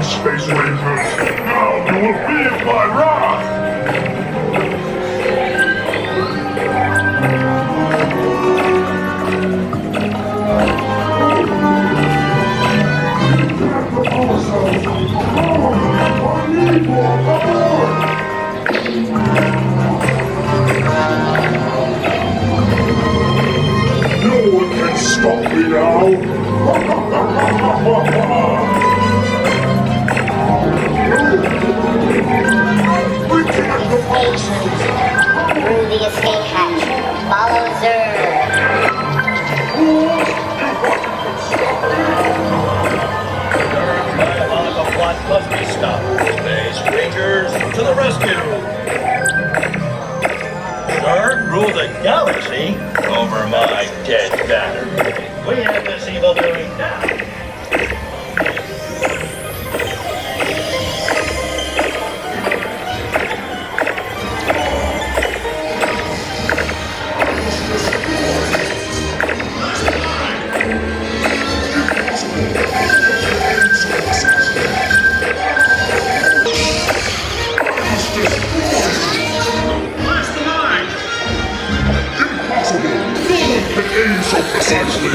on, Space Rangers! Now you will feel my wrath! No one can stop me now! Reconnect the power cells! Through the escape hatch. Follow Zer. Diabolical plot must be stopped. Space Rangers to the rescue! Sir, rule the galaxy over my dead battery. We have this evil doing now. Aim so precisely!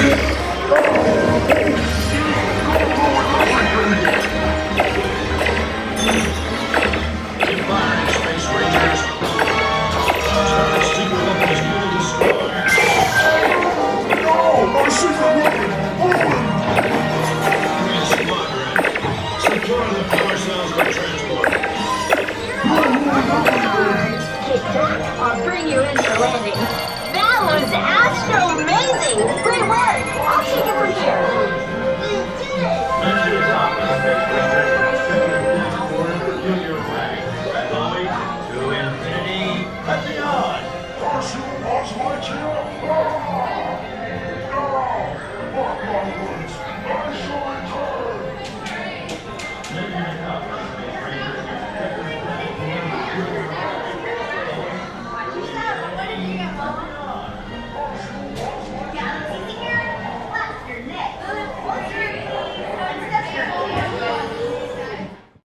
Keep firing, Space Rangers. Star's secret weapon is nearly destroyed. No! My secret weapon! Open! Green Squadron. Secure the power cells for transport. I'll bring you in for landing. That was astro-amazing! Great work! I'll take it from here. You did it! Mission accomplished, Space Rangers.